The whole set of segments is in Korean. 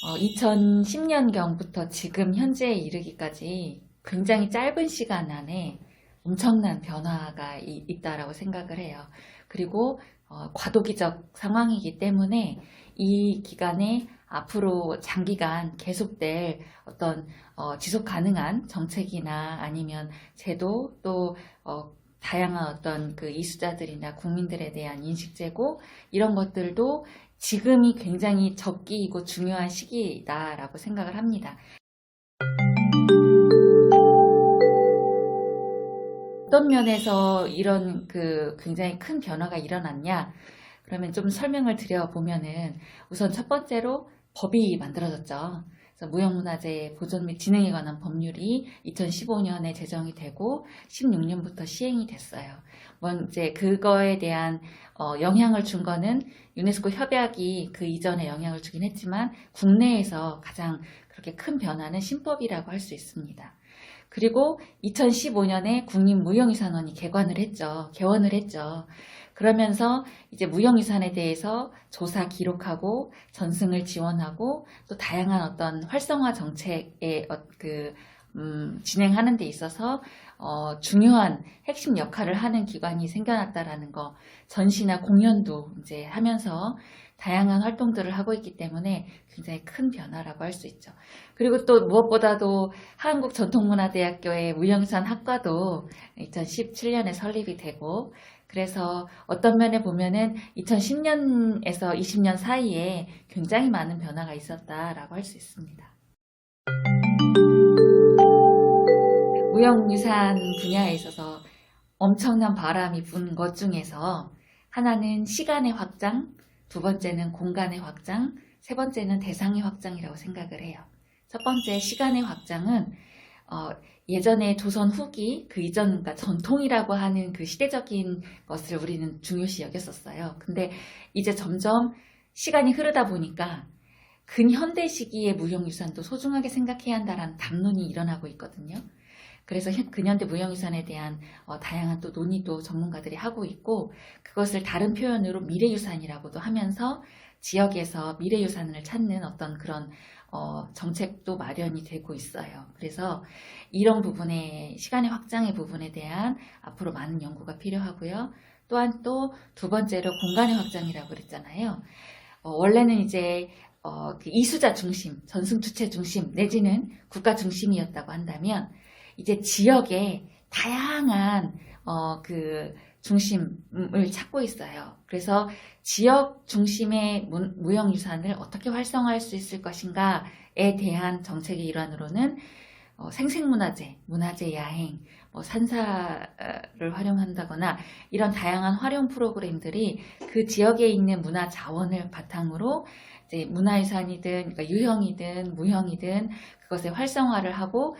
2010년경부터 지금 현재에 이르기까지 굉장히 짧은 시간 안에 엄청난 변화가 있다라고 생각을 해요. 그리고 과도기적 상황이기 때문에 이 기간에 앞으로 장기간 계속될 어떤 지속 가능한 정책이나 아니면 제도 또 다양한 어떤 그 이수자들이나 국민들에 대한 인식 제고 이런 것들도 지금이 굉장히 적기이고 중요한 시기다라고 생각을 합니다. 어떤 면에서 이런 그 굉장히 큰 변화가 일어났냐? 그러면 좀 설명을 드려보면은 우선 첫 번째로 법이 만들어졌죠. 그래서 무형문화재 보존 및 진흥에 관한 법률이 2015년에 제정이 되고 16년부터 시행이 됐어요. 이제 그거에 대한 영향을 준 거는 유네스코 협약이 그 이전에 영향을 주긴 했지만 국내에서 가장 그렇게 큰 변화는 신법이라고 할 수 있습니다. 그리고 2015년에 국립무형유산원이 개원을 했죠. 그러면서 이제 무형유산에 대해서 조사 기록하고 전승을 지원하고 또 다양한 어떤 활성화 정책에 진행하는 데 있어서 중요한 핵심 역할을 하는 기관이 생겨났다라는 거, 전시나 공연도 이제 하면서 다양한 활동들을 하고 있기 때문에 굉장히 큰 변화라고 할 수 있죠. 그리고 또 무엇보다도 한국전통문화대학교의 무형유산 학과도 2017년에 설립이 되고, 그래서 어떤 면에 보면은 2010년에서 20년 사이에 굉장히 많은 변화가 있었다라고 할 수 있습니다. 무형유산 분야에 있어서 엄청난 바람이 분 것 중에서 하나는 시간의 확장, 두 번째는 공간의 확장, 세 번째는 대상의 확장이라고 생각을 해요. 첫 번째 시간의 확장은 예전에 조선 후기, 그 이전, 그러니까 전통이라고 하는 그 시대적인 것을 우리는 중요시 여겼었어요. 근데 이제 점점 시간이 흐르다 보니까 근현대 시기의 무형유산도 소중하게 생각해야 한다는 담론이 일어나고 있거든요. 그래서 근현대 무형유산에 대한 다양한 또 논의도 전문가들이 하고 있고, 그것을 다른 표현으로 미래유산이라고도 하면서 지역에서 미래유산을 찾는 어떤 그런 정책도 마련이 되고 있어요. 그래서 이런 부분에, 시간의 확장의 부분에 대한 앞으로 많은 연구가 필요하고요. 또한 또 두 번째로 공간의 확장이라고 그랬잖아요. 원래는 이제 그 이수자 중심, 전승 주체 중심 내지는 국가 중심이었다고 한다면 이제 지역에 다양한 그 중심을 찾고 있어요. 그래서 지역 중심의 무형유산을 어떻게 활성화할 수 있을 것인가에 대한 정책의 일환으로는 생생문화재, 문화재 야행, 산사를 활용한다거나 이런 다양한 활용 프로그램들이 그 지역에 있는 문화 자원을 바탕으로 이제 문화유산이든 그러니까 유형이든 무형이든 그것의 활성화를 하고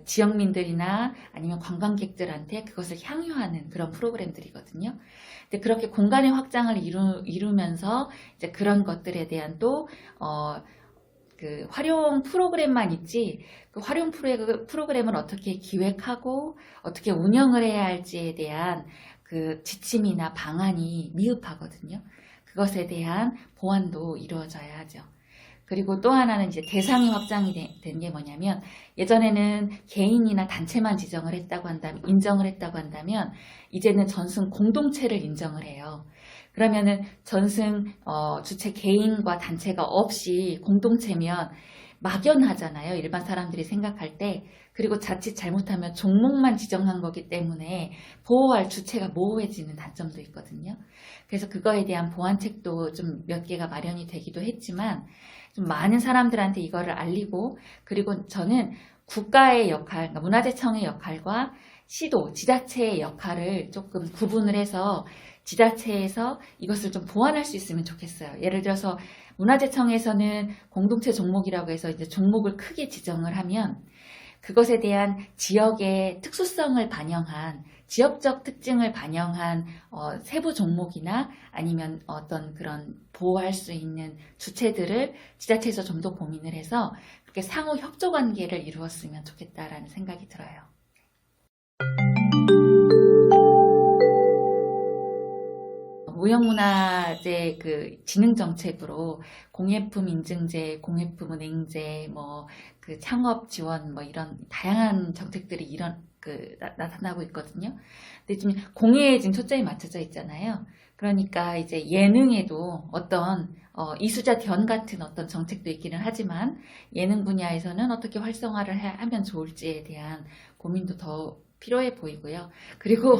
지역민들이나 아니면 관광객들한테 그것을 향유하는 그런 프로그램들이거든요. 근데 그렇게 공간의 확장을 이루면서 이제 그런 것들에 대한 또 그 활용 프로그램만 있지, 그 활용 프로그램을 어떻게 기획하고 어떻게 운영을 해야 할지에 대한 그 지침이나 방안이 미흡하거든요. 그것에 대한 보완도 이루어져야 하죠. 그리고 또 하나는 이제 대상이 확장이 된 게 뭐냐면, 예전에는 개인이나 단체만 인정을 했다고 한다면 이제는 전승 공동체를 인정을 해요. 그러면은 전승 주체 개인과 단체가 없이 공동체면 막연하잖아요. 일반 사람들이 생각할 때. 그리고 자칫 잘못하면 종목만 지정한 거기 때문에 보호할 주체가 모호해지는 단점도 있거든요. 그래서 그거에 대한 보완책도 좀 몇 개가 마련이 되기도 했지만, 좀 많은 사람들한테 이거를 알리고, 그리고 저는 국가의 역할, 그러니까 문화재청의 역할과 시도, 지자체의 역할을 조금 구분을 해서 지자체에서 이것을 좀 보완할 수 있으면 좋겠어요. 예를 들어서 문화재청에서는 공동체 종목이라고 해서 이제 종목을 크게 지정을 하면 그것에 대한 지역의 특수성을 반영한, 지역적 특징을 반영한 세부 종목이나 아니면 어떤 그런 보호할 수 있는 주체들을 지자체에서 좀 더 고민을 해서 그렇게 상호 협조 관계를 이루었으면 좋겠다라는 생각이 들어요. 무형문화재 그 진흥 정책으로 공예품 인증제, 공예품 은행제, 뭐 그 창업 지원 뭐 이런 다양한 정책들이 나타나고 있거든요. 근데 지금 공예에 지금 초점이 맞춰져 있잖아요. 그러니까 이제 예능에도 어떤 이수자 대원 같은 어떤 정책도 있기는 하지만 예능 분야에서는 어떻게 활성화를 하면 좋을지에 대한 고민도 더 필요해 보이고요. 그리고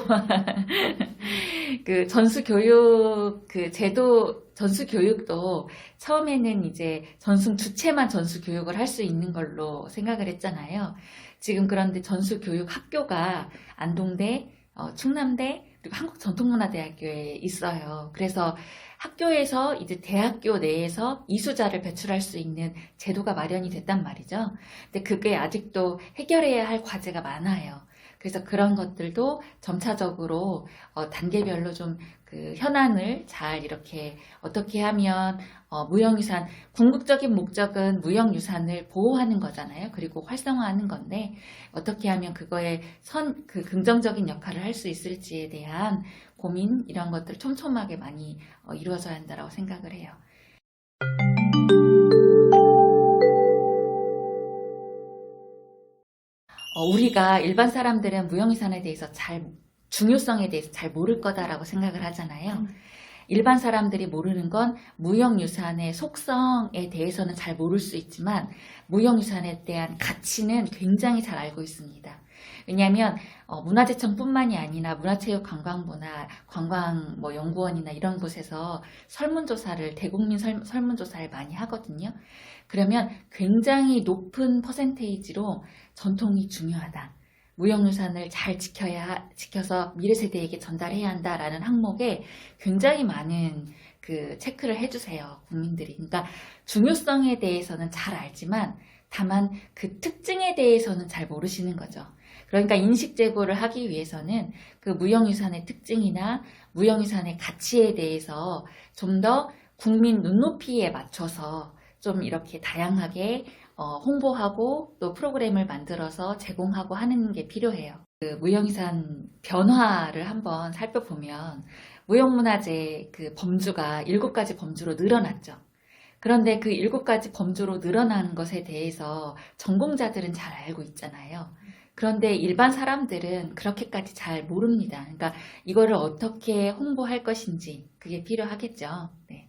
그 전수교육 그 제도 전수교육도 처음에는 이제 주체만 전수교육을 할 수 있는 걸로 생각을 했잖아요. 지금 그런데 전수교육 학교가 안동대, 충남대 그리고 한국전통문화대학교에 있어요. 그래서 학교에서 이제 대학교 내에서 이수자를 배출할 수 있는 제도가 마련이 됐단 말이죠. 근데 그게 아직도 해결해야 할 과제가 많아요. 그래서 그런 것들도 점차적으로 단계별로 좀 그 현안을 잘 이렇게 어떻게 하면 무형유산 궁극적인 목적은 무형유산을 보호하는 거잖아요. 그리고 활성화하는 건데 어떻게 하면 그거에 그 긍정적인 역할을 할 수 있을지에 대한 고민 이런 것들 촘촘하게 많이 이루어져야 한다고 생각을 해요. 우리가 일반 사람들은 무형유산에 대해서 중요성에 대해서 잘 모를 거다라고 생각을 하잖아요. 일반 사람들이 모르는 건 무형유산의 속성에 대해서는 잘 모를 수 있지만 무형유산에 대한 가치는 굉장히 잘 알고 있습니다. 왜냐하면 문화재청뿐만이 아니라 문화체육관광부나 관광연구원이나 이런 곳에서 대국민 설문조사를 많이 하거든요. 그러면 굉장히 높은 퍼센테이지로 전통이 중요하다. 무형유산을 잘 지켜서 미래 세대에게 전달해야 한다라는 항목에 굉장히 많은 그 체크를 해주세요, 국민들이. 그러니까 중요성에 대해서는 잘 알지만 다만 그 특징에 대해서는 잘 모르시는 거죠. 그러니까 인식 제고를 하기 위해서는 그 무형유산의 특징이나 무형유산의 가치에 대해서 좀 더 국민 눈높이에 맞춰서 좀 이렇게 다양하게 홍보하고 또 프로그램을 만들어서 제공하고 하는 게 필요해요. 그 무형유산 변화를 한번 살펴보면 무형문화재 그 범주가 7가지 범주로 늘어났죠. 그런데 그 7가지 범주로 늘어난 것에 대해서 전공자들은 잘 알고 있잖아요. 그런데 일반 사람들은 그렇게까지 잘 모릅니다. 그러니까 이거를 어떻게 홍보할 것인지 그게 필요하겠죠. 네.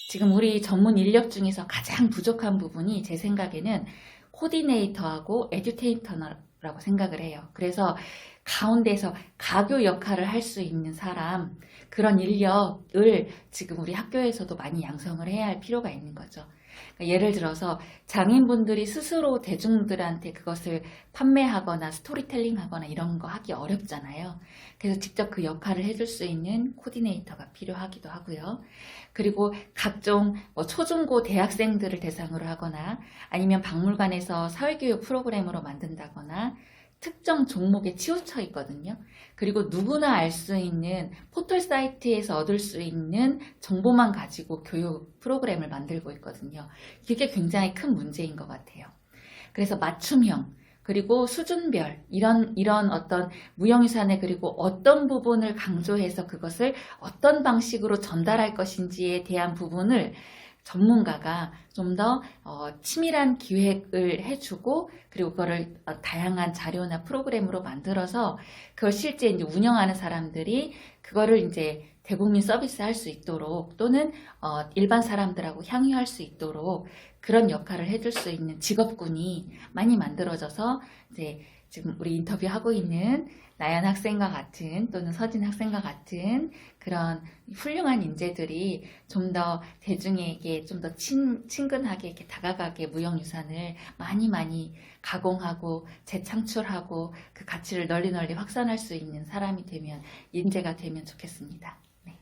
지금 우리 전문 인력 중에서 가장 부족한 부분이 제 생각에는 코디네이터하고 에듀테이터라고 생각을 해요. 그래서 가운데서 가교 역할을 할 수 있는 사람, 그런 인력을 지금 우리 학교에서도 많이 양성을 해야 할 필요가 있는 거죠. 그러니까 예를 들어서 장인분들이 스스로 대중들한테 그것을 판매하거나 스토리텔링 하거나 이런 거 하기 어렵잖아요. 그래서 직접 그 역할을 해줄 수 있는 코디네이터가 필요하기도 하고요. 그리고 각종 초중고 대학생들을 대상으로 하거나 아니면 박물관에서 사회교육 프로그램으로 만든다거나 특정 종목에 치우쳐 있거든요. 그리고 누구나 알 수 있는 포털 사이트에서 얻을 수 있는 정보만 가지고 교육 프로그램을 만들고 있거든요. 이게 굉장히 큰 문제인 것 같아요. 그래서 맞춤형 그리고 수준별 이런 어떤 무형유산의 그리고 어떤 부분을 강조해서 그것을 어떤 방식으로 전달할 것인지에 대한 부분을 전문가가 좀 더 치밀한 기획을 해주고 그리고 그거를 다양한 자료나 프로그램으로 만들어서 그걸 실제 이제 운영하는 사람들이 그거를 이제 대국민 서비스 할 수 있도록 또는 일반 사람들하고 향유할 수 있도록 그런 역할을 해줄 수 있는 직업군이 많이 만들어져서 이제 지금 우리 인터뷰하고 있는 나연 학생과 같은 또는 서진 학생과 같은 그런 훌륭한 인재들이 좀 더 대중에게 좀 더 친근하게 이렇게 다가가게 무형유산을 많이 가공하고 재창출하고 그 가치를 널리 확산할 수 있는 사람이 되면 인재가 되면 좋겠습니다. 네.